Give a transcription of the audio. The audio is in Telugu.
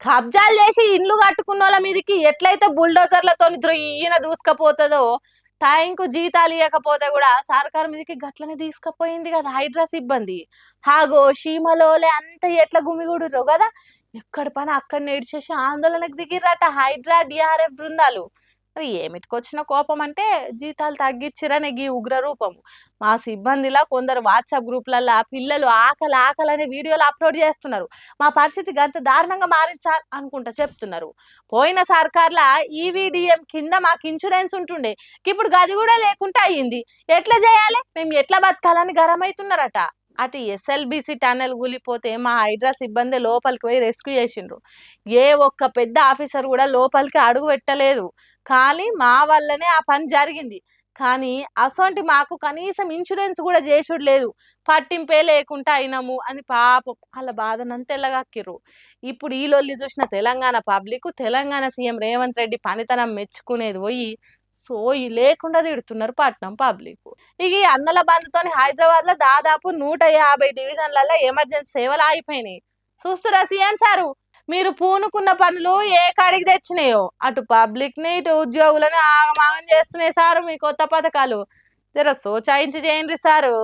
కబ్జాలు చేసి ఇండ్లు కట్టుకున్న వాళ్ళ మీదకి ఎట్లయితే బుల్డోజర్లతో ఈయన దూసుకపోతుందో టైంకు జీతాలు ఇవ్వకపోతే కూడా సర్కార్ మీదకి గట్లనే తీసుకుపోయింది కదా హైడ్రా సిబ్బంది. హాగో సీమలోలే అంత ఎట్లా గుమిగూడుర్రో కదా, ఎక్కడ పని అక్కడ నేడిచేసి ఆందోళనకు దిగిర్రట హైడ్రా డిఆర్ఎఫ్ బృందాలు. మరి ఏమిటికొచ్చిన కోపం అంటే జీతాలు తగ్గించిరనే గీ ఉగ్ర రూపము. మా సిబ్బందిలా కొందరు వాట్సాప్ గ్రూప్లల్లో పిల్లలు ఆకలి ఆకలి అనే వీడియోలు అప్లోడ్ చేస్తున్నారు. మా పరిస్థితి గంత దారుణంగా మారింది సార్ అనుకుంటా చెప్తున్నారు. పోయిన సర్కార్ల ఈవీడిఎం కింద మాకు ఇన్సూరెన్స్ ఉంటుండే, ఇప్పుడు గది కూడా లేకుండా అయ్యింది. ఎట్లా చేయాలి, మేము ఎట్లా బతకాలని గరమైతున్నారట. అటు ఎస్ఎల్బిసి టన్నెల్ కూలిపోతే మా హైడ్రా సిబ్బంది లోపలికి పోయి రెస్క్యూ చేసిండ్రు. ఏ ఒక్క పెద్ద ఆఫీసర్ కూడా లోపలికి అడుగు పెట్టలేదు. కానీ మా వల్లనే ఆ పని జరిగింది. కానీ అసొంటి మాకు కనీసం ఇన్సూరెన్స్ కూడా చేసుడు లేదు, పట్టింపే లేకుండా అయినాము అని పాపం వాళ్ళ బాధనంతా ఎల్లగక్కిర్రు. ఇప్పుడు ఈ లొల్లి చూసిన తెలంగాణ పబ్లిక్ తెలంగాణ సీఎం రేవంత్ రెడ్డి పనితనం మెచ్చుకునేది పోయి సోయి లేకుండా తిడుతున్నారు పట్నం పబ్లిక్. ఇక ఈ అన్నల బంధుతోని హైదరాబాద్ లో దాదాపు 150 డివిజన్లలో ఎమర్జెన్సీ సేవలు ఆగిపోయినాయి. చూస్తురా సీఎం సారు, మీరు పూనుకున్న పనులు ఏ కాడికి తెచ్చినాయో అటు పబ్లిక్ ని ఇటు ఉద్యోగులను ఆగమాగం చేస్తున్నాయి సారు మీ కొత్త పథకాలు. జర సోచాయించి చేయండి సారు.